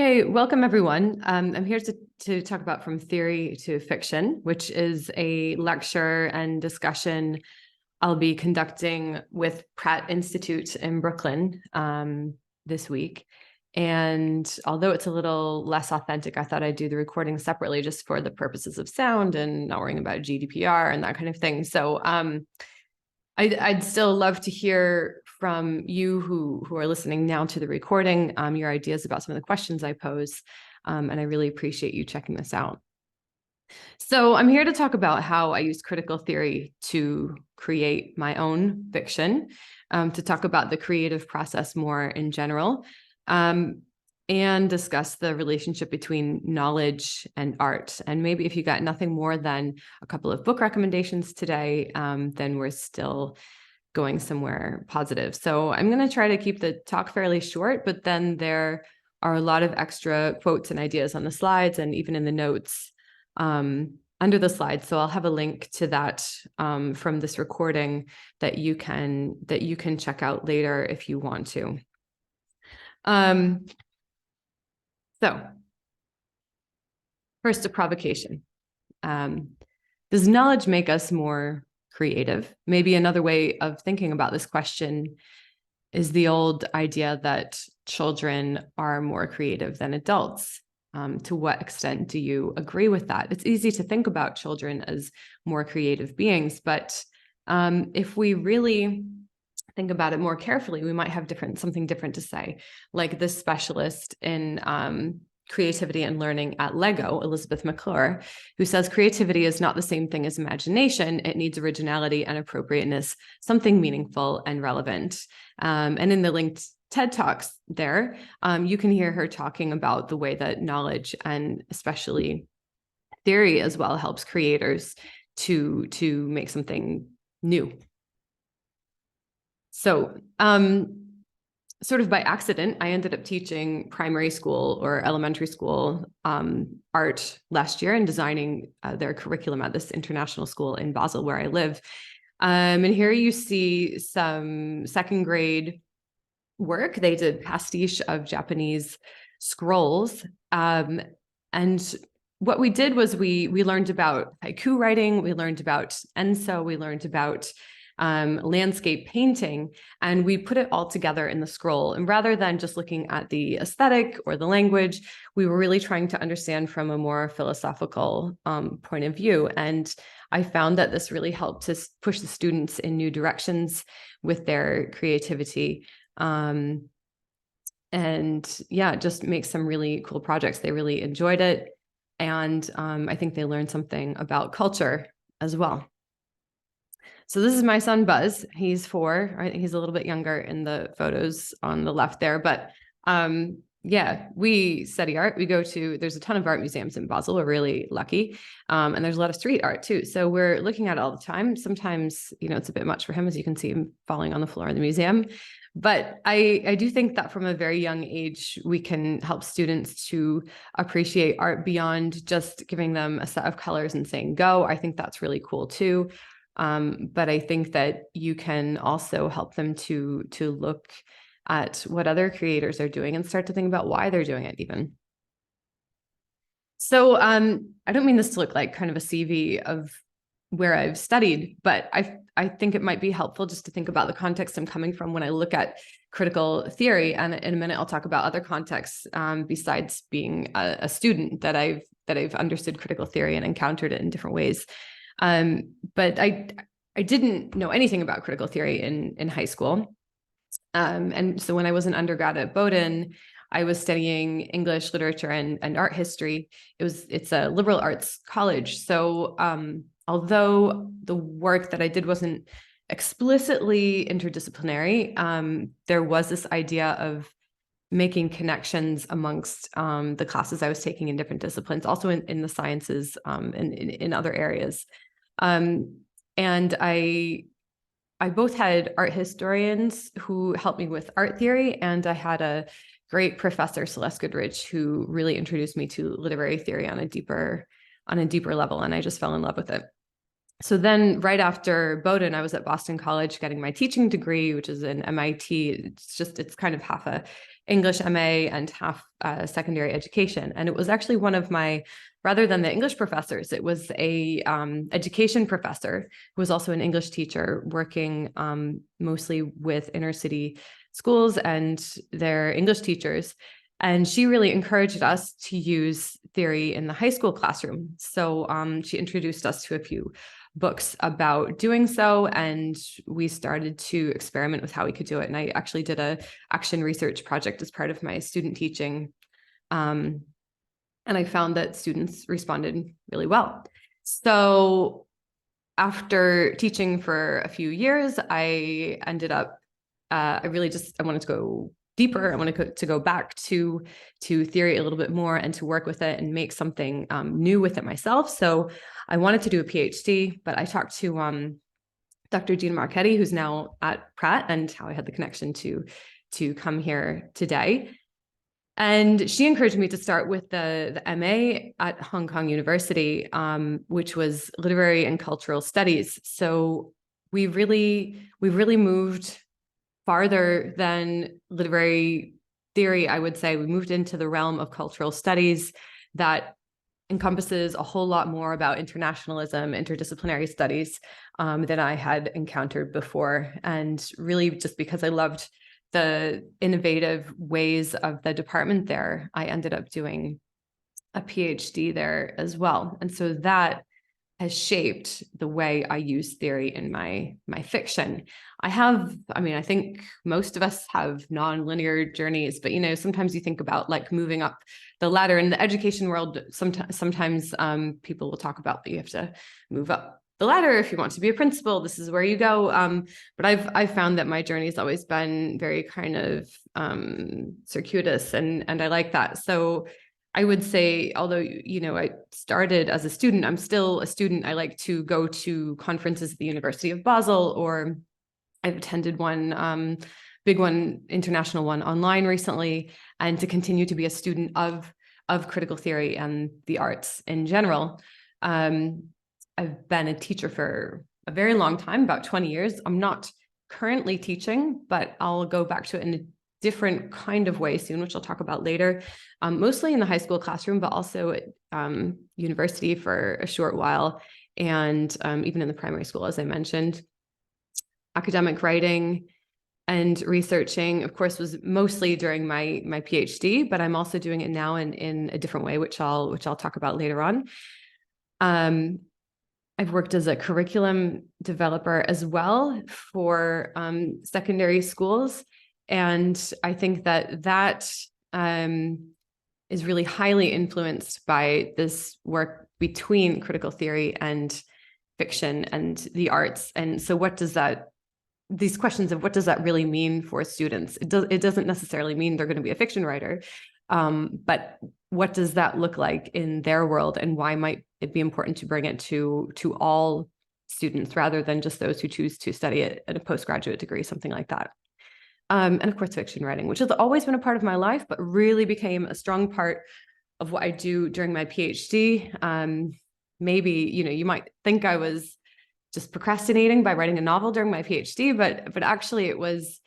Hey, welcome everyone. I'm here to talk about From Theory to Fiction, which is a lecture and discussion I'll be conducting with Pratt Institute in Brooklyn this week. And although it's a little less authentic, I thought I'd do the recording separately just for the purposes of sound and not worrying about GDPR and that kind of thing. So I'd still love to hear from you who are listening now to the recording, your ideas about some of the questions I pose. And I really appreciate you checking this out. So I'm here to talk about how I use critical theory to create my own fiction, to talk about the creative process more in general, and discuss the relationship between knowledge and art. And maybe if you got nothing more than a couple of book recommendations today, then we're still going somewhere positive. So I'm going to try to keep the talk fairly short, but then there are a lot of extra quotes and ideas on the slides and even in the notes under the slides. So I'll have a link to that from this recording that you can check out later if you want to. So first, a provocation. Does knowledge make us more creative? Maybe another way of thinking about this question is the old idea that children are more creative than adults. To what extent do you agree with that? It's easy to think about children as more creative beings, but if we really think about it more carefully, we might have something different to say. Like this specialist in creativity and learning at Lego, Elizabeth McClure, who says creativity is not the same thing as imagination. It needs originality and appropriateness, something meaningful and relevant. And in the linked TED Talks there, you can hear her talking about the way that knowledge and especially theory as well helps creators to make something new. So sort of by accident, I ended up teaching primary school or elementary school art last year and designing their curriculum at this international school in Basel where I live. And here you see some second grade work. They did pastiche of Japanese scrolls. And what we did was we learned about haiku writing, we learned about enso, we learned about landscape painting, and we put it all together in the scroll. And rather than just looking at the aesthetic or the language, we were really trying to understand from a more philosophical point of view. And I found that this really helped to push the students in new directions with their creativity. And yeah, just make some really cool projects. They really enjoyed it. And I think they learned something about culture as well. So this is my son, Buzz. He's 4. I think he's a little bit younger in the photos on the left there. But yeah, we study art. There's a ton of art museums in Basel. We're really lucky. And there's a lot of street art too. So we're looking at it all the time. Sometimes, it's a bit much for him, as you can see him falling on the floor in the museum. But I do think that from a very young age, we can help students to appreciate art beyond just giving them a set of colors and saying, go. I think that's really cool too. But I think that you can also help them to look at what other creators are doing and start to think about why they're doing it even. So I don't mean this to look like kind of a CV of where I've studied, but I think it might be helpful just to think about the context I'm coming from when I look at critical theory. And in a minute, I'll talk about other contexts besides being a student that I've understood critical theory and encountered it in different ways. But I didn't know anything about critical theory in high school. And so when I was an undergrad at Bowdoin, I was studying English literature and art history. It's a liberal arts college. So although the work that I did wasn't explicitly interdisciplinary, there was this idea of making connections amongst the classes I was taking in different disciplines, also in the sciences and in other areas. And I both had art historians who helped me with art theory, and I had a great professor, Celeste Goodrich, who really introduced me to literary theory on a deeper level, and I just fell in love with it. So then right after Bowdoin, I was at Boston College getting my teaching degree, which is an MIT. It's kind of half a English MA and half secondary education. And it was actually one of my, rather than the English professors, it was a education professor who was also an English teacher working mostly with inner city schools and their English teachers. And she really encouraged us to use theory in the high school classroom. So she introduced us to a few books about doing so, and we started to experiment with how we could do it. And I actually did a action research project as part of my student teaching. And I found that students responded really well. So after teaching for a few years, I ended up, I wanted to go deeper. I wanted to go back to theory a little bit more and to work with it and make something new with it myself. So I wanted to do a PhD, but I talked to Dr. Gina Marchetti, who's now at Pratt, and how I had the connection to come here today. And she encouraged me to start with the MA at Hong Kong University, which was literary and cultural studies. So we really moved farther than literary theory, I would say. We moved into the realm of cultural studies that encompasses a whole lot more about internationalism, interdisciplinary studies than I had encountered before. And really, just because I loved the innovative ways of the department there, I ended up doing a PhD there as well. And so that has shaped the way I use theory in my fiction. I think most of us have non-linear journeys, but sometimes you think about like moving up the ladder in the education world. Sometimes people will talk about that you have to move up the ladder if you want to be a principal. This is where you go. But I've found that my journey has always been very kind of circuitous, and I like that. So I would say, although, I started as a student, I'm still a student. I like to go to conferences at the University of Basel, or I've attended one big one, international one online recently, and to continue to be a student of critical theory and the arts in general. I've been a teacher for a very long time, about 20 years. I'm not currently teaching, but I'll go back to it in a different kind of way soon, which I'll talk about later, mostly in the high school classroom, but also at university for a short while, and even in the primary school, as I mentioned. Academic writing and researching, of course, was mostly during my PhD, but I'm also doing it now in a different way, which I'll talk about later on. I've worked as a curriculum developer as well for secondary schools. And I think that is really highly influenced by this work between critical theory and fiction and the arts. And so these questions of what does that really mean for students? It doesn't necessarily mean they're going to be a fiction writer, but what does that look like in their world, and why might it be important to bring it to all students rather than just those who choose to study it at a postgraduate degree, something like that. And of course, fiction writing, which has always been a part of my life, but really became a strong part of what I do during my PhD. Maybe, you might think I was just procrastinating by writing a novel during my PhD, but actually it was,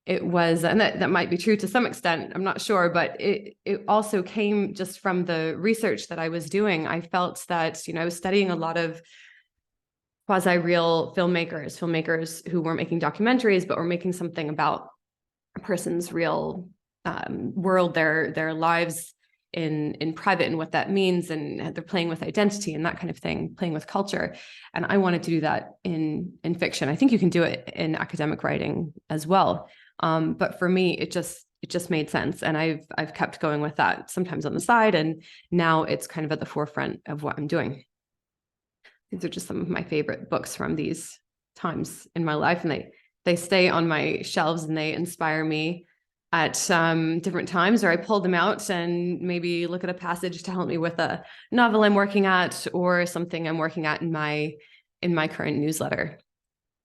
and that might be true to some extent, I'm not sure, but it also came just from the research that I was doing. I felt that, I was studying a lot of quasi-real filmmakers who weren't making documentaries, but were making something about a person's real world, their lives in private, and what that means, and they're playing with identity and that kind of thing, playing with culture. And I wanted to do that in fiction. I think you can do it in academic writing as well. But for me, it just made sense. And I've kept going with that, sometimes on the side, and now it's kind of at the forefront of what I'm doing. These are just some of my favorite books from these times in my life, and they stay on my shelves and they inspire me at different times, or I pull them out and maybe look at a passage to help me with a novel I'm working at, or something I'm working at in my current newsletter.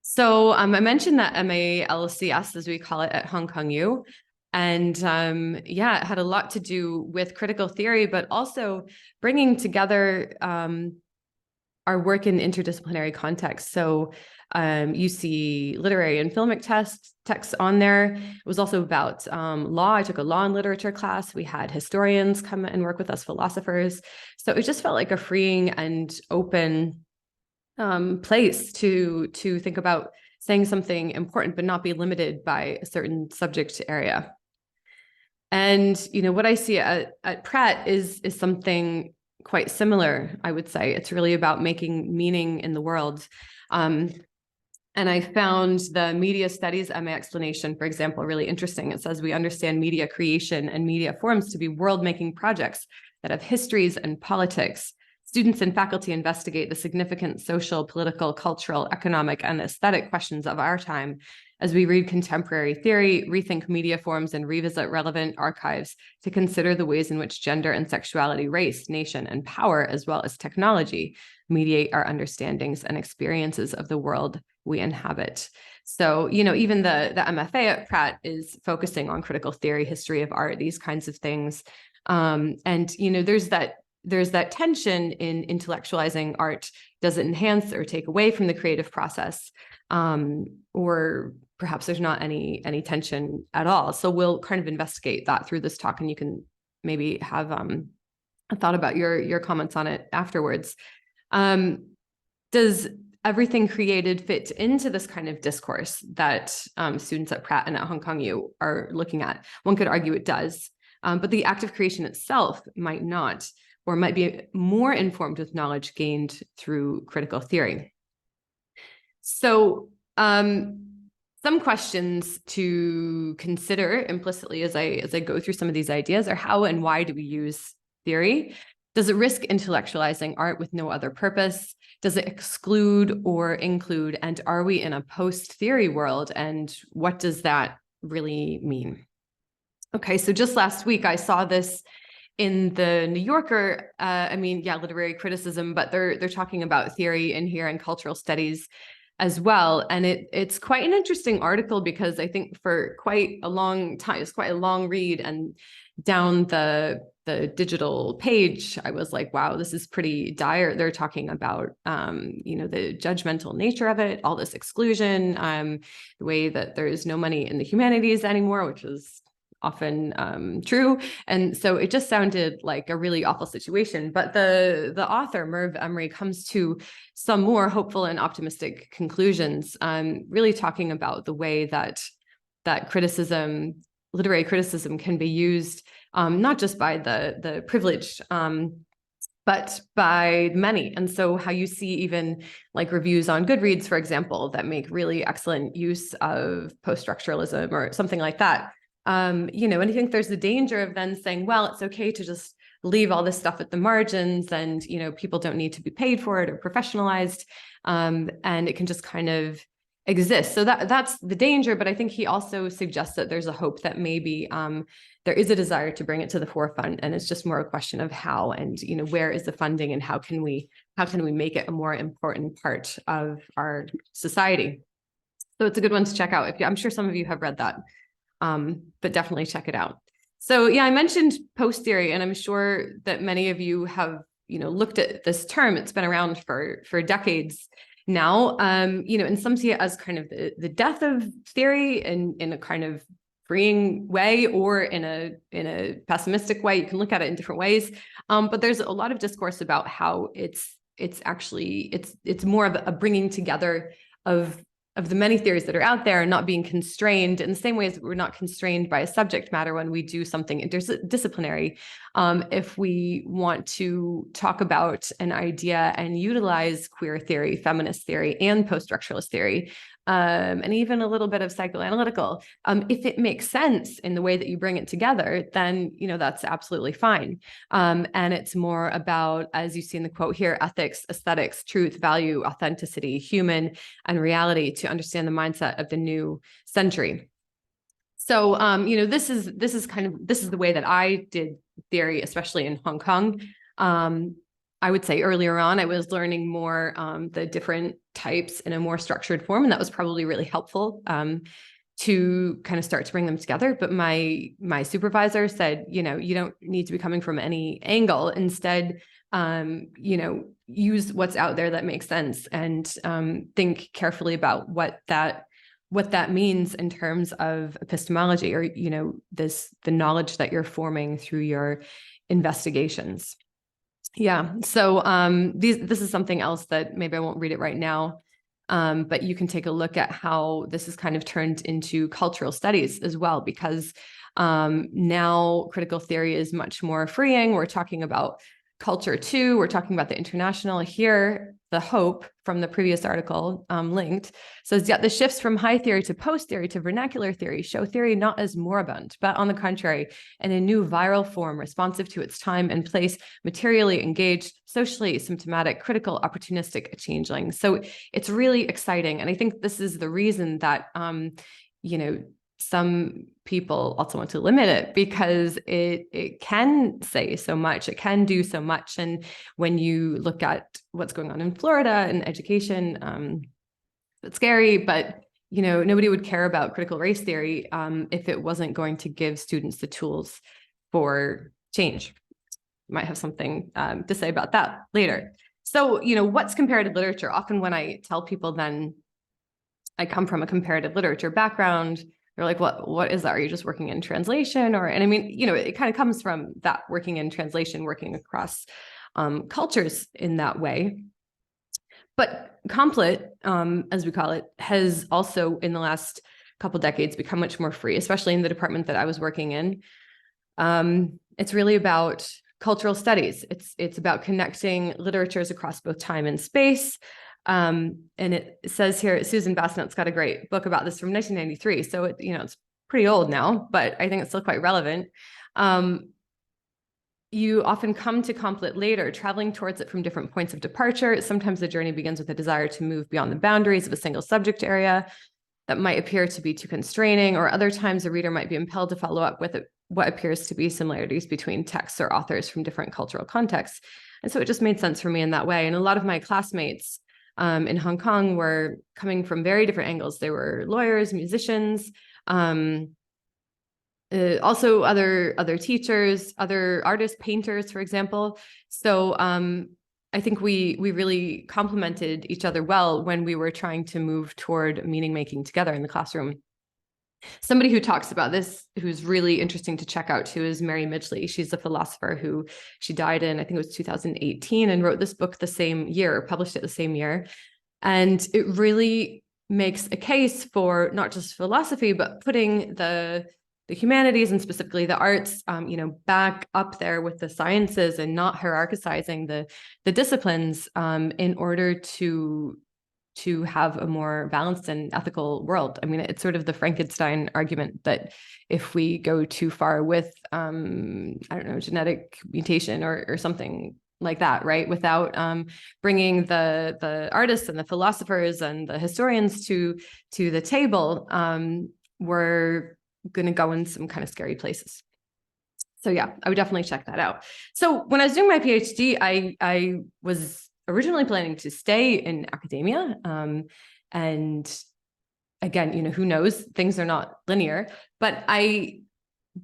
So I mentioned that MALCS, as we call it at Hong Kong U. And it had a lot to do with critical theory, but also bringing together our work in interdisciplinary contexts. So you see literary and filmic texts on there. It was also about law. I took a law and literature class. We had historians come and work with us, philosophers. So it just felt like a freeing and open place to think about saying something important, but not be limited by a certain subject area. And, what I see at Pratt is something quite similar, I would say. It's really about making meaning in the world. And I found the media studies MA explanation, for example, really interesting. It says we understand media creation and media forms to be world-making projects that have histories and politics. Students and faculty investigate the significant social, political, cultural, economic, and aesthetic questions of our time as we read contemporary theory, rethink media forms, and revisit relevant archives to consider the ways in which gender and sexuality, race, nation, and power, as well as technology, mediate our understandings and experiences of the world we inhabit. So, even the MFA at Pratt is focusing on critical theory, history of art, these kinds of things. And, there's that tension in intellectualizing art. Does it enhance or take away from the creative process? Or perhaps there's not any tension at all. So we'll kind of investigate that through this talk, and you can maybe have a thought about your comments on it afterwards. Does everything created fit into this kind of discourse that students at Pratt and at Hong Kong U are looking at? One could argue it does, but the act of creation itself might not, or might be more informed with knowledge gained through critical theory. So some questions to consider implicitly as I go through some of these ideas are: how and why do we use theory? Does it risk intellectualizing art with no other purpose? Does it exclude or include? And are we in a post-theory world? And what does that really mean? Okay, so just last week I saw this in the New Yorker. Literary criticism, but they're talking about theory in here and cultural studies as well. And it's quite an interesting article, because I think for quite a long time, it's quite a long read, and down the digital page, I was like, wow, this is pretty dire. They're talking about, the judgmental nature of it, all this exclusion, the way that there is no money in the humanities anymore, which is often true. And so it just sounded like a really awful situation. But the author, Merv Emery, comes to some more hopeful and optimistic conclusions, really talking about the way that criticism, literary criticism, can be used not just by the privileged, but by many. And so how you see even like reviews on Goodreads, for example, that make really excellent use of post-structuralism or something like that. And I think there's the danger of then saying, well, it's okay to just leave all this stuff at the margins, and, people don't need to be paid for it or professionalized, and it can just kind of exist. So that's the danger. But I think he also suggests that there's a hope that maybe there is a desire to bring it to the forefront, and it's just more a question of how, and, where is the funding, and how can we make it a more important part of our society? So it's a good one to check out. I'm sure some of you have read that. But definitely check it out. So yeah, I mentioned post-theory, and I'm sure that many of you have, looked at this term. It's been around for decades now. And some see it as kind of the death of theory in a kind of freeing way, or in a pessimistic way. You can look at it in different ways. But there's a lot of discourse about how it's more of a bringing together of the many theories that are out there, and not being constrained in the same ways that we're not constrained by a subject matter when we do something interdisciplinary. If we want to talk about an idea and utilize queer theory, feminist theory, and post-structuralist theory, and even a little bit of psychoanalytical, if it makes sense in the way that you bring it together, then, that's absolutely fine. And it's more about, as you see in the quote here, ethics, aesthetics, truth, value, authenticity, human, and reality, to understand the mindset of the new century. So, this is the way that I did theory, especially in Hong Kong. I would say earlier on, I was learning more the different types in a more structured form, and that was probably really helpful to kind of start to bring them together. But my supervisor said, you don't need to be coming from any angle. Instead, use what's out there that makes sense, and think carefully about what that means in terms of epistemology, or, the knowledge that you're forming through your investigations. Yeah. So this is something else that maybe I won't read it right now, but you can take a look at how this is kind of turned into cultural studies as well, because now critical theory is much more freeing. We're talking about culture too. We're talking about the international. Here, the hope from the previous article linked says, yet the shifts from high theory to post theory to vernacular theory show theory not as moribund, but on the contrary, in a new viral form responsive to its time and place, materially engaged, socially symptomatic, critical, opportunistic, a changeling. So it's really exciting. And I think this is the reason that, some people also want to limit it, because it can say so much, it can do so much. And when you look at what's going on in Florida and education, it's scary, but nobody would care about critical race theory if it wasn't going to give students the tools for change. Might have something to say about that later. So, what's comparative literature? Often when I tell people, then I come from a comparative literature background, they're like, what is that? Are you just working in translation? And I mean, it kind of comes from that, working in translation, working across cultures in that way. But complit, as we call it, has also in the last couple decades become much more free, especially in the department that I was working in. It's really about cultural studies. It's about connecting literatures across both time and space. And it says here, Susan Bassnett's got a great book about this from 1993. So it's pretty old now, but I think it's still quite relevant. You often come to complit later, traveling towards it from different points of departure. Sometimes the journey begins with a desire to move beyond the boundaries of a single subject area that might appear to be too constraining, or other times the reader might be impelled to follow up with what appears to be similarities between texts or authors from different cultural contexts. And so it just made sense for me in that way. And a lot of my classmates in Hong Kong were coming from very different angles. They were lawyers, musicians, also other teachers, other artists, painters, for example. So I think we really complemented each other well when we were trying to move toward meaning making together in the classroom. Somebody who talks about this, who's really interesting to check out too, is Mary Midgley. She's a philosopher who she died in, I think it was 2018, and wrote this book the same year, published it the same year. And it really makes a case for not just philosophy, but putting the humanities and specifically the arts, back up there with the sciences, and not hierarchizing the disciplines in order to have a more balanced and ethical world. I mean, it's sort of the Frankenstein argument that if we go too far with, genetic mutation or something like that, right? Without bringing the artists and the philosophers and the historians to the table, we're going to go in some kind of scary places. So yeah, I would definitely check that out. So when I was doing my PhD, I was originally planning to stay in academia. And again, who knows, things are not linear, but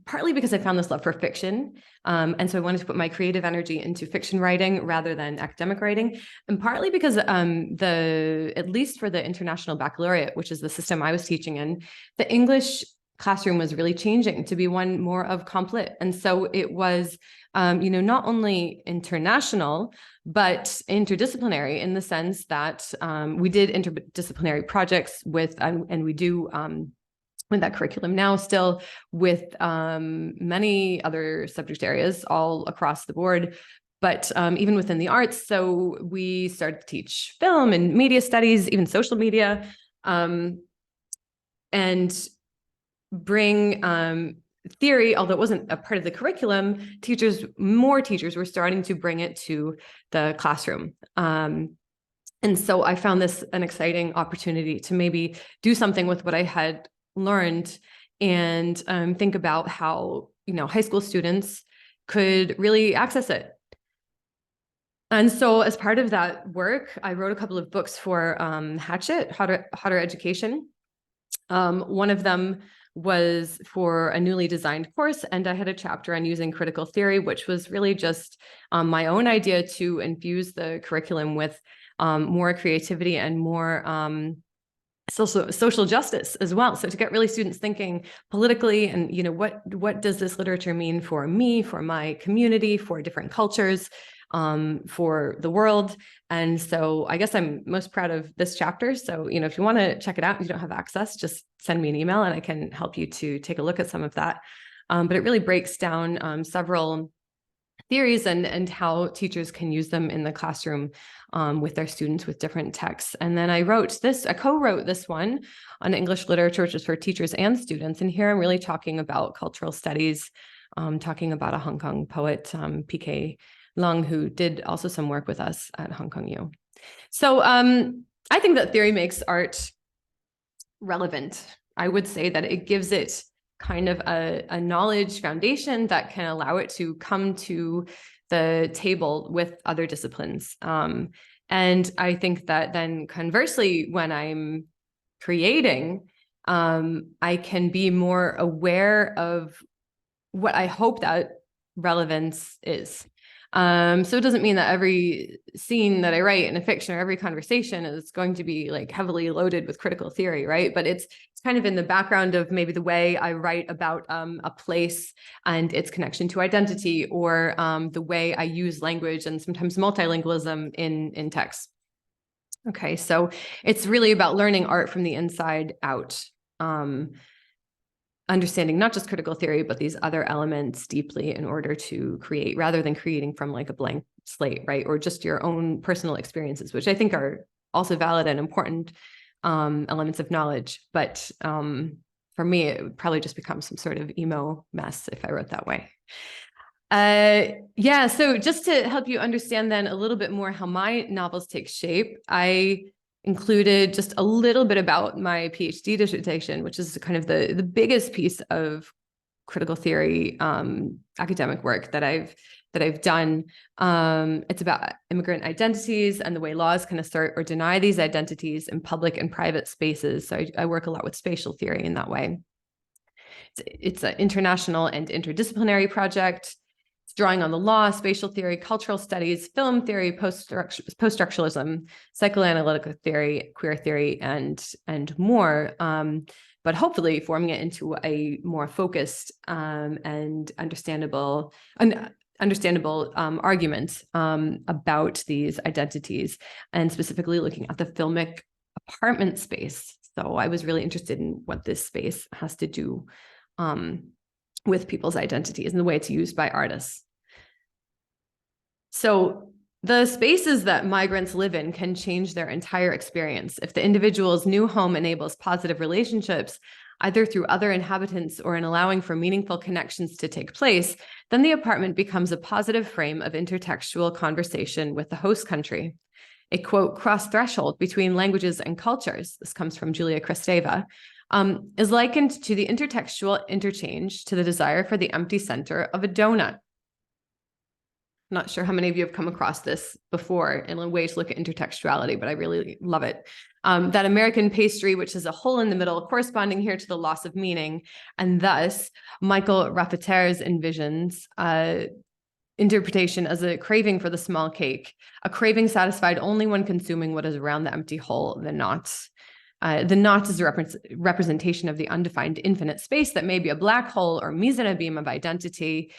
partly because I found this love for fiction. And so I wanted to put my creative energy into fiction writing rather than academic writing. And partly because at least for the International Baccalaureate, which is the system I was teaching in, the English classroom was really changing to be one more of complit. And so it was, not only international, but interdisciplinary, in the sense that we did interdisciplinary projects with, and we do with that curriculum now still, with many other subject areas all across the board, but even within the arts. So we started to teach film and media studies, even social media, and bring theory, although it wasn't a part of the curriculum. More teachers were starting to bring it to the classroom. And so I found this an exciting opportunity to maybe do something with what I had learned, and think about how, high school students could really access it. And so as part of that work, I wrote a couple of books for Hatchet, Hotter Education. One of them was for a newly designed course, and I had a chapter on using critical theory, which was really just my own idea to infuse the curriculum with more creativity and more social justice as well. So to get really students thinking politically, and what does this literature mean for me, for my community, for different cultures, for the world. And so I guess I'm most proud of this chapter. So, if you want to check it out, if you don't have access, just send me an email and I can help you to take a look at some of that. But it really breaks down several theories and how teachers can use them in the classroom with their students with different texts. And then I co-wrote this one on English literature, which is for teachers and students. And here I'm really talking about cultural studies, talking about a Hong Kong poet, P.K. Lung, who did also some work with us at Hong Kong U. So I think that theory makes art relevant. I would say that it gives it kind of a knowledge foundation that can allow it to come to the table with other disciplines. And I think that then conversely, when I'm creating, I can be more aware of what I hope that relevance is. So it doesn't mean that every scene that I write in a fiction or every conversation is going to be like heavily loaded with critical theory, right? But it's kind of in the background of maybe the way I write about a place and its connection to identity, or the way I use language and sometimes multilingualism in text. Okay, so it's really about learning art from the inside out. Understanding not just critical theory, but these other elements deeply in order to create, rather than creating from like a blank slate, right? Or just your own personal experiences, which I think are also valid and important elements of knowledge. But for me, it would probably just become some sort of emo mess if I wrote that way. Yeah, so just to help you understand then a little bit more how my novels take shape, I included just a little bit about my PhD dissertation, which is kind of the biggest piece of critical theory academic work that I've done. It's about immigrant identities and the way laws can assert or deny these identities in public and private spaces. So I work a lot with spatial theory in that way. It's an international and interdisciplinary project. It's drawing on the law, spatial theory, cultural studies, film theory, post-structuralism, psychoanalytic theory, queer theory, and more. But hopefully forming it into a more focused and understandable argument about these identities, and specifically looking at the filmic apartment space. So I was really interested in what this space has to do with people's identities and the way it's used by artists. So the spaces that migrants live in can change their entire experience. If the individual's new home enables positive relationships, either through other inhabitants or in allowing for meaningful connections to take place, then the apartment becomes a positive frame of intertextual conversation with the host country. A quote, cross-threshold between languages and cultures, this comes from Julia Kristeva, is likened to the intertextual interchange to the desire for the empty center of a donut. Not sure how many of you have come across this before in a way to look at intertextuality, but I really love it. That American pastry, which is a hole in the middle, corresponding here to the loss of meaning. And thus, Michael Raffater's envisions interpretation as a craving for the small cake, a craving satisfied only when consuming what is around the empty hole, the knot. The knot is a representation of the undefined infinite space that may be a black hole or mise en abîme of identity,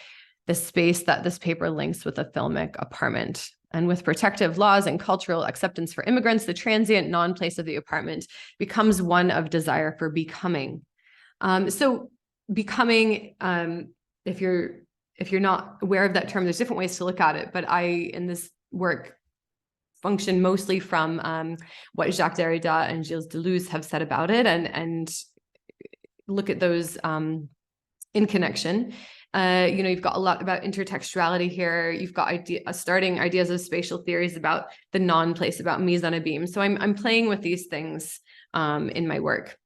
the space that this paper links with a filmic apartment. And with protective laws and cultural acceptance for immigrants, the transient non-place of the apartment becomes one of desire for becoming. So becoming, if you're not aware of that term, there's different ways to look at it, but I, in this work, function mostly from what Jacques Derrida and Gilles Deleuze have said about it, and look at those in connection. You've got a lot about intertextuality here. You've got starting ideas of spatial theories about the non-place, about mise en abîme. So I'm playing with these things in my work.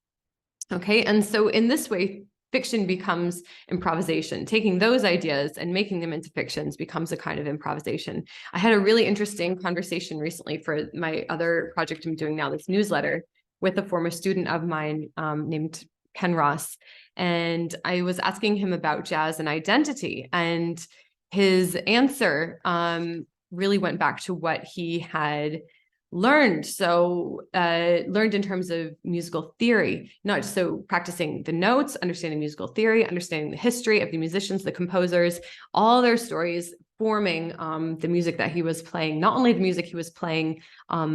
Okay, and so in this way, fiction becomes improvisation. Taking those ideas and making them into fictions becomes a kind of improvisation. I had a really interesting conversation recently for my other project I'm doing now, this newsletter, with a former student of mine named Ken Ross, and I was asking him about jazz and identity, and his answer really went back to what he had learned. So learned in terms of musical theory, not just so practicing the notes, understanding musical theory, understanding the history of the musicians, the composers, all their stories forming the music that he was playing, not only the music he was playing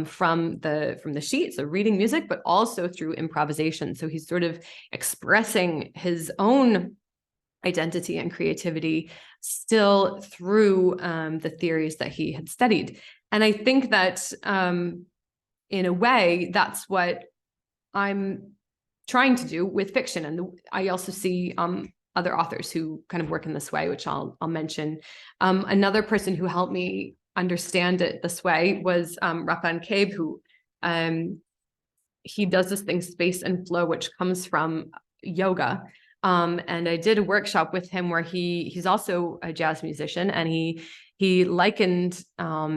from the sheet, so reading music, but also through improvisation. So he's sort of expressing his own identity and creativity still through the theories that he had studied. And I think that in a way, that's what I'm trying to do with fiction. And I also see other authors who kind of work in this way, which I'll mention. Another person who helped me understand it this way was Rappan Kabe, who he does this thing, space and flow, which comes from yoga. And I did a workshop with him where he's also a jazz musician, and he likened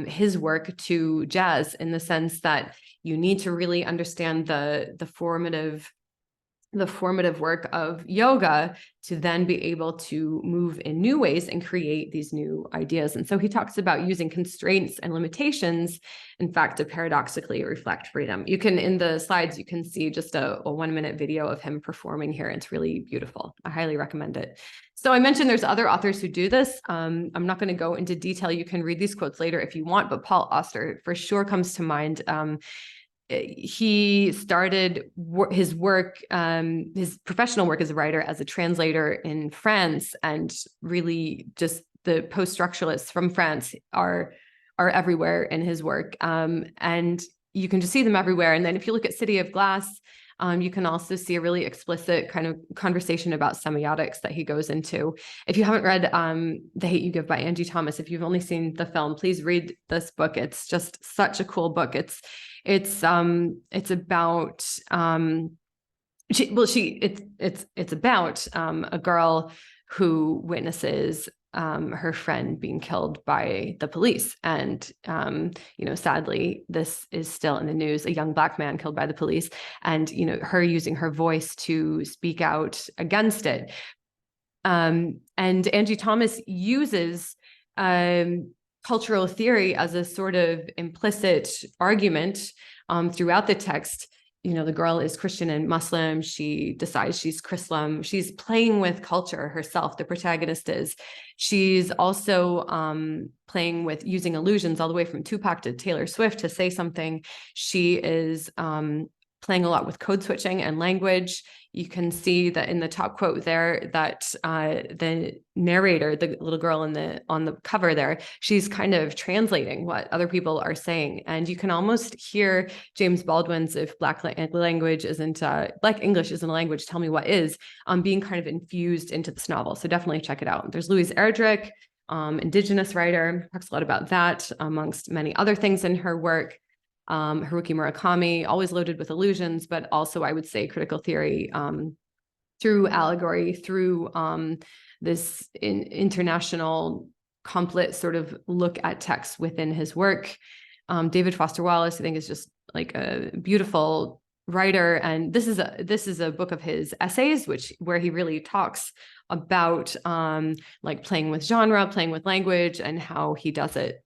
his work to jazz in the sense that you need to really understand the formative work of yoga to then be able to move in new ways and create these new ideas. And so he talks about using constraints and limitations, in fact, to paradoxically reflect freedom. You can, in the slides, you can see just a 1-minute video of him performing here. It's really beautiful. I highly recommend it. So I mentioned there's other authors who do this. I'm not going to go into detail. You can read these quotes later if you want, but Paul Auster for sure comes to mind. He started his work, his professional work as a writer, as a translator in France, and really just the post-structuralists from France are everywhere in his work. And you can just see them everywhere. And then if you look at City of Glass, you can also see a really explicit kind of conversation about semiotics that he goes into. If you haven't read The Hate You Give by Angie Thomas, if you've only seen the film, please read this book. It's just such a cool book. It's about it's about a girl who witnesses her friend being killed by the police. And, sadly, this is still in the news, a young Black man killed by the police, and, her using her voice to speak out against it. And Angie Thomas uses cultural theory as a sort of implicit argument throughout the text. The girl is Christian and Muslim. She decides she's Chrislam. She's playing with culture herself. The protagonist is. She's also playing with using illusions all the way from Tupac to Taylor Swift to say something. She is playing a lot with code switching and language. You can see that in the top quote there that the narrator, the little girl on the cover there, she's kind of translating what other people are saying. And you can almost hear James Baldwin's "If Black English isn't a language, tell me what is," being kind of infused into this novel. So definitely check it out. There's Louise Erdrich, Indigenous writer, talks a lot about that amongst many other things in her work. Haruki Murakami, always loaded with illusions, but also I would say critical theory through allegory, through this international complete sort of look at text within his work. David Foster Wallace, I think, is just like a beautiful writer, and this is a book of his essays, where he really talks about like playing with genre, playing with language, and how he does it.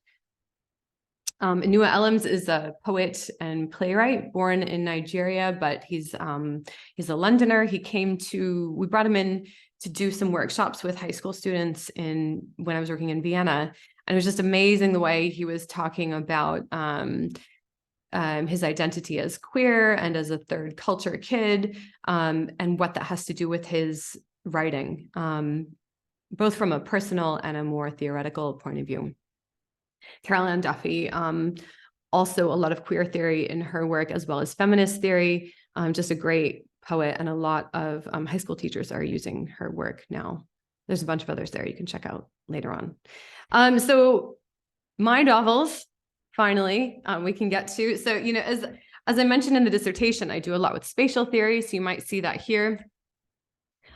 Nua Elliams is a poet and playwright born in Nigeria, but he's a Londoner. We brought him in to do some workshops with high school students when I was working in Vienna. And it was just amazing the way he was talking about his identity as queer and as a third culture kid, and what that has to do with his writing, both from a personal and a more theoretical point of view. Carol Ann Duffy, also a lot of queer theory in her work, as well as feminist theory, just a great poet, and a lot of high school teachers are using her work now. There's a bunch of others there you can check out later on. So my novels, finally, we can get to. So, as I mentioned in the dissertation, I do a lot with spatial theory, so you might see that here.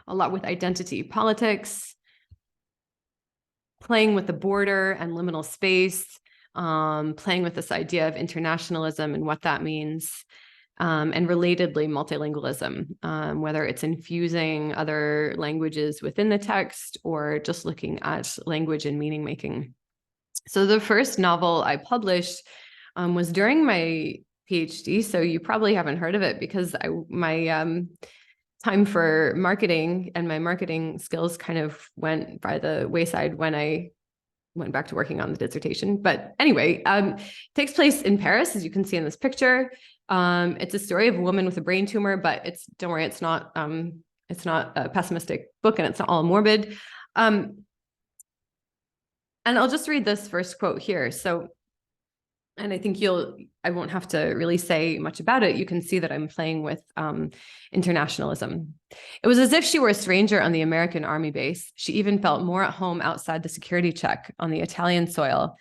A lot with identity politics, playing with the border and liminal space, playing with this idea of internationalism and what that means. and relatedly multilingualism, whether it's infusing other languages within the text or just looking at language and meaning making. So the first novel I published was during my PhD. So you probably haven't heard of it because my time for marketing and my marketing skills kind of went by the wayside when I went back to working on the dissertation. But anyway, it takes place in Paris, as you can see in this picture. It's a story of a woman with a brain tumor, but don't worry, it's not a pessimistic book and it's not all morbid. And I'll just read this first quote here. So, and I think I won't have to really say much about it. You can see that I'm playing with internationalism. It was as if she were a stranger on the American army base. She even felt more at home outside the security check on the Italian soil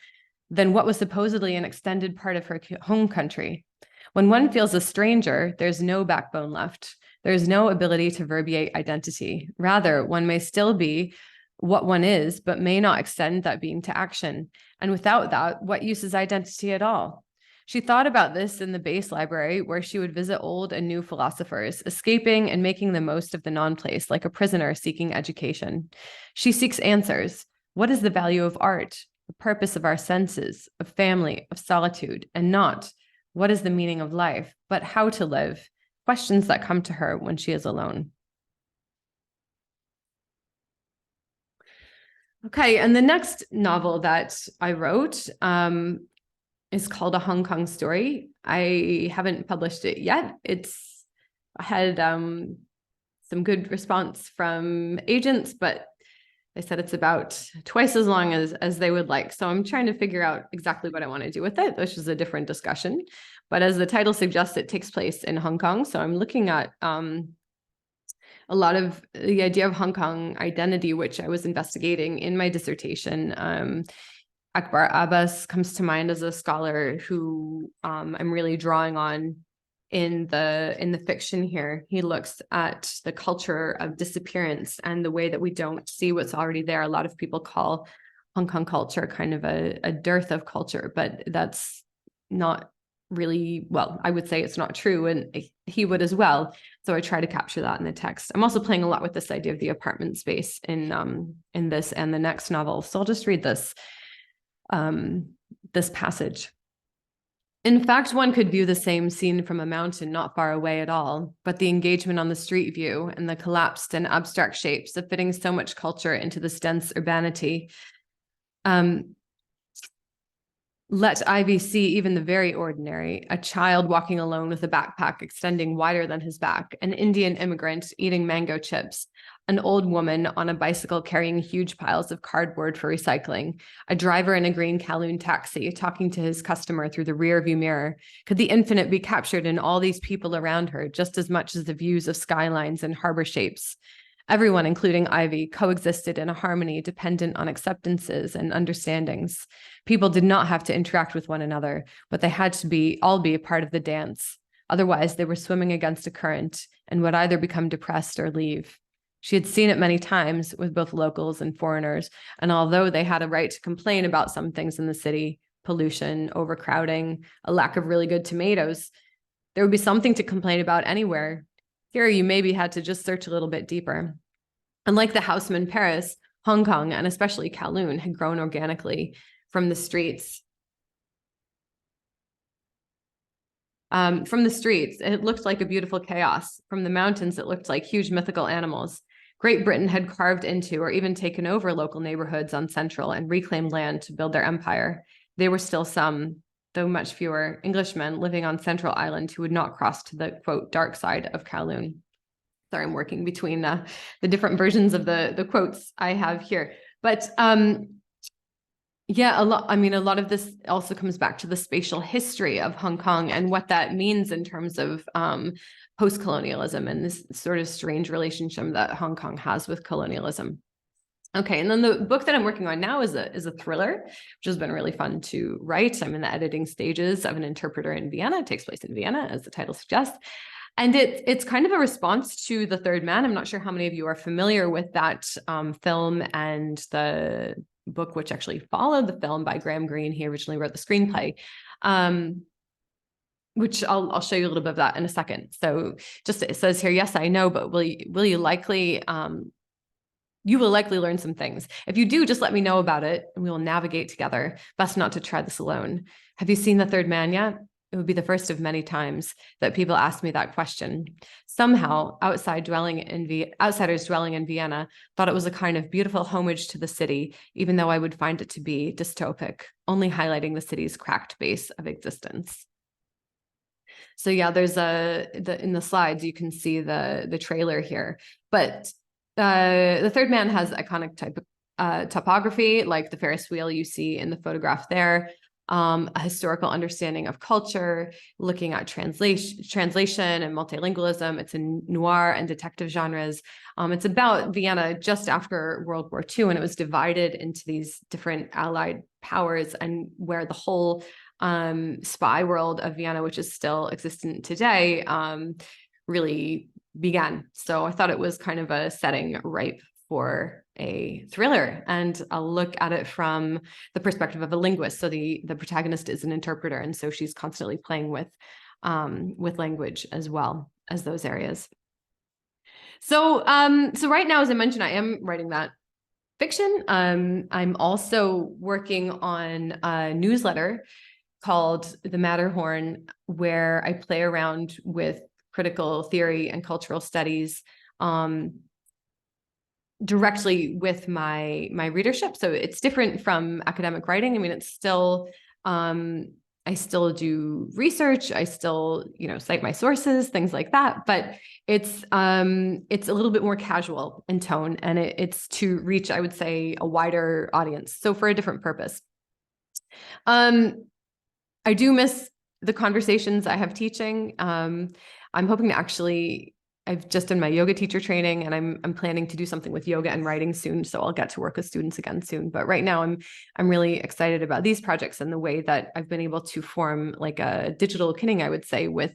than what was supposedly an extended part of her home country. When one feels a stranger, there's no backbone left. There's no ability to verbiate identity. Rather, one may still be what one is, but may not extend that being to action. And without that, what use is identity at all? She thought about this in the base library, where she would visit old and new philosophers, escaping and making the most of the non-place, like a prisoner seeking education. She seeks answers. What is the value of art, the purpose of our senses, of family, of solitude, and not what is the meaning of life, but how to live, questions that come to her when she is alone. Okay, and the next novel that I wrote is called A Hong Kong Story. I haven't published it yet. I had some good response from agents, but they said it's about twice as long as they would like. So I'm trying to figure out exactly what I want to do with it, which is a different discussion. But as the title suggests, it takes place in Hong Kong. So I'm looking at a lot of the idea of Hong Kong identity, which I was investigating in my dissertation. Akbar Abbas comes to mind as a scholar who I'm really drawing on in the fiction here. He looks at the culture of disappearance and the way that we don't see what's already there. A lot of people call Hong Kong culture kind of a dearth of culture, but that's not really, well, I would say it's not true, and he would as well. So I try to capture that in the text. I'm also playing a lot with this idea of the apartment space in this and the next novel. So I'll just read this passage. In fact, one could view the same scene from a mountain not far away at all, but the engagement on the street view and the collapsed and abstract shapes of fitting so much culture into this dense urbanity. Let Ivy see even the very ordinary, a child walking alone with a backpack extending wider than his back, an Indian immigrant eating mango chips, an old woman on a bicycle carrying huge piles of cardboard for recycling, a driver in a green Kowloon taxi talking to his customer through the rearview mirror. Could the infinite be captured in all these people around her, just as much as the views of skylines and harbor shapes? Everyone, including Ivy, coexisted in a harmony dependent on acceptances and understandings. People did not have to interact with one another, but they had to all be a part of the dance. Otherwise, they were swimming against a current and would either become depressed or leave. She had seen it many times with both locals and foreigners, and although they had a right to complain about some things in the city, pollution, overcrowding, a lack of really good tomatoes, there would be something to complain about anywhere. Here, you maybe had to just search a little bit deeper. Unlike the Haussmann Paris, Hong Kong, and especially Kowloon, had grown organically from the streets. It looked like a beautiful chaos. From the mountains, it looked like huge mythical animals. Great Britain had carved into or even taken over local neighborhoods on Central and reclaimed land to build their empire. There were still some, though much fewer, Englishmen living on Central Island who would not cross to the, quote, dark side of Kowloon. Sorry, I'm working between the different versions of the quotes I have here. But yeah, a lot of this also comes back to the spatial history of Hong Kong and what that means in terms of post-colonialism and this sort of strange relationship that Hong Kong has with colonialism. Okay, and then the book that I'm working on now is a thriller, which has been really fun to write. I'm in the editing stages of An Interpreter in Vienna. It takes place in Vienna, as the title suggests. And it's kind of a response to The Third Man. I'm not sure how many of you are familiar with that film and the book, which actually followed the film by Graham Greene. He originally wrote the screenplay. which I'll show you a little bit of that in a second. So just it says here, yes, I know, but will you likely you will likely learn some things. If you do, just let me know about it and we will navigate together. Best not to try this alone. Have you seen The Third Man yet? It would be the first of many times that people ask me that question. Somehow, outsiders dwelling in Vienna thought it was a kind of beautiful homage to the city, even though I would find it to be dystopic, only highlighting the city's cracked base of existence. So yeah, there's in the slides, you can see the trailer here, but The Third Man has iconic topography, like the Ferris wheel you see in the photograph there, a historical understanding of culture, looking at translation and multilingualism. It's in noir and detective genres. It's about Vienna just after World War II, and it was divided into these different Allied powers, and where the whole spy world of Vienna, which is still existent today, really began. So I thought it was kind of a setting ripe for a thriller, and I'll look at it from the perspective of a linguist. So the protagonist is an interpreter, and so she's constantly playing with language as well as those areas. So so right now, as I mentioned, I am writing that fiction. I'm also working on a newsletter called The Matterhorn, where I play around with critical theory and cultural studies directly with my readership. So it's different from academic writing. I mean, it's still I still do research. I still, cite my sources, things like that. But it's a little bit more casual in tone, and it's to reach, I would say, a wider audience. So for a different purpose. I do miss the conversations I have teaching. I'm hoping to actually, I've just done my yoga teacher training, and I'm planning to do something with yoga and writing soon. So I'll get to work with students again soon. But right now I'm really excited about these projects and the way that I've been able to form like a digital kinning, I would say, with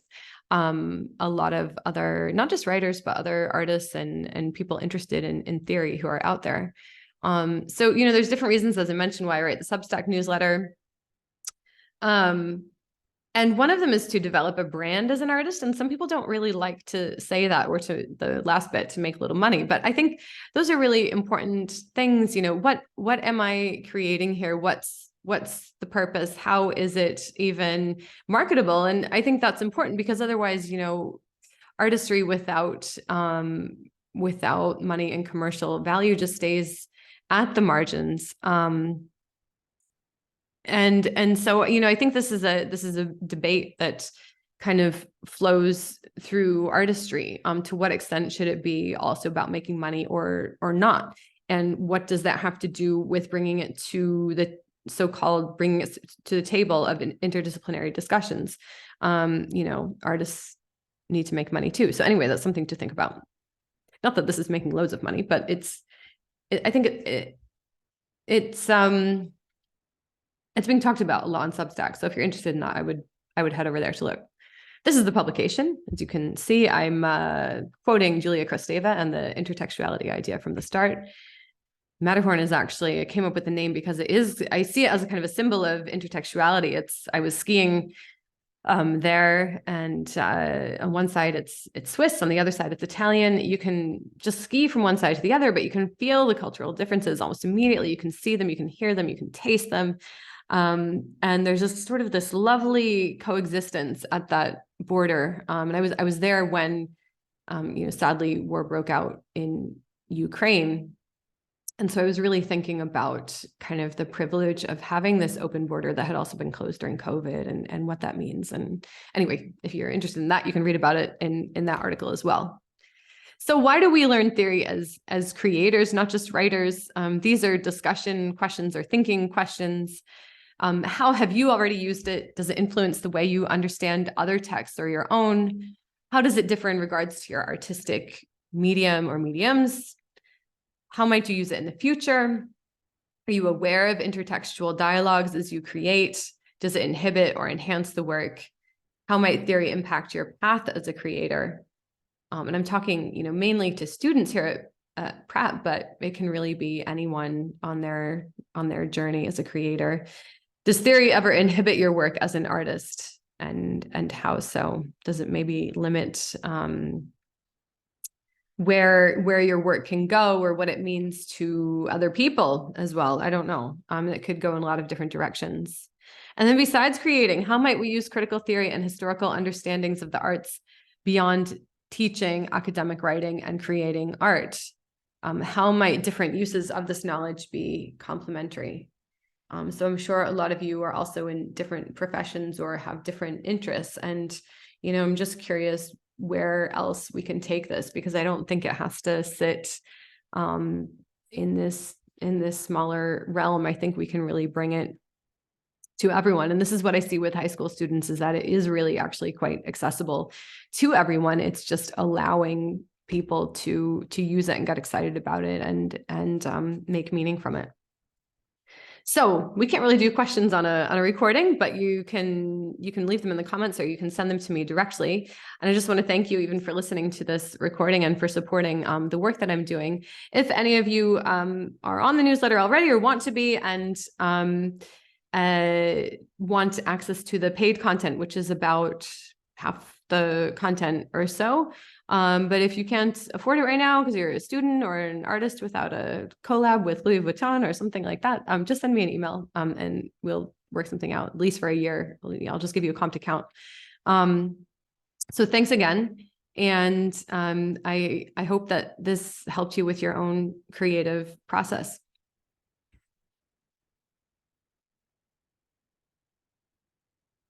a lot of other, not just writers, but other artists and people interested in theory who are out there. So, there's different reasons, as I mentioned, why I write the Substack newsletter. And one of them is to develop a brand as an artist. And some people don't really like to say that, or to the last bit, to make a little money. But I think those are really important things. What am I creating here? What's the purpose? How is it even marketable? And I think that's important, because otherwise, artistry without money and commercial value just stays at the margins. And so, I think this is a debate that kind of flows through artistry. To what extent should it be also about making money or not? And what does that have to do with bringing it to the bringing it to the table of interdisciplinary discussions? Artists need to make money too. So anyway, that's something to think about. Not that this is making loads of money, but I think it's being talked about a lot on Substack. So if you're interested in that, I would head over there to look. This is the publication. As you can see, I'm quoting Julia Kristeva and the intertextuality idea from the start. Matterhorn is actually, I came up with the name because I see it as a kind of a symbol of intertextuality. I was skiing there, and on one side it's Swiss, on the other side it's Italian. You can just ski from one side to the other, but you can feel the cultural differences almost immediately. You can see them, you can hear them, you can taste them. And there's just sort of this lovely coexistence at that border. And I was there when, sadly, war broke out in Ukraine. And so I was really thinking about kind of the privilege of having this open border that had also been closed during COVID, and what that means. And anyway, if you're interested in that, you can read about it in that article as well. So why do we learn theory as creators, not just writers? These are discussion questions or thinking questions. How have you already used it? Does it influence the way you understand other texts or your own? How does it differ in regards to your artistic medium or mediums? How might you use it in the future? Are you aware of intertextual dialogues as you create? Does it inhibit or enhance the work? How might theory impact your path as a creator? And I'm talking, mainly to students here at Pratt, but it can really be anyone on their journey as a creator. Does theory ever inhibit your work as an artist? and how so? Does it maybe limit where your work can go, or what it means to other people as well? I don't know. It could go in a lot of different directions. And then besides creating, how might we use critical theory and historical understandings of the arts beyond teaching academic writing and creating art? How might different uses of this knowledge be complementary? So I'm sure a lot of you are also in different professions or have different interests. And, I'm just curious where else we can take this, because I don't think it has to sit in this smaller realm. I think we can really bring it to everyone. And this is what I see with high school students, is that it is really actually quite accessible to everyone. It's just allowing people to use it and get excited about it and make meaning from it. So we can't really do questions on a recording, but you can leave them in the comments, or you can send them to me directly. And I just want to thank you even for listening to this recording and for supporting the work that I'm doing. If any of you are on the newsletter already or want to be, and want access to the paid content, which is about half the content or so. But if you can't afford it right now because you're a student or an artist without a collab with Louis Vuitton or something like that, just send me an email and we'll work something out, at least for a year. I'll just give you a comp account. So thanks again. And I hope that this helped you with your own creative process.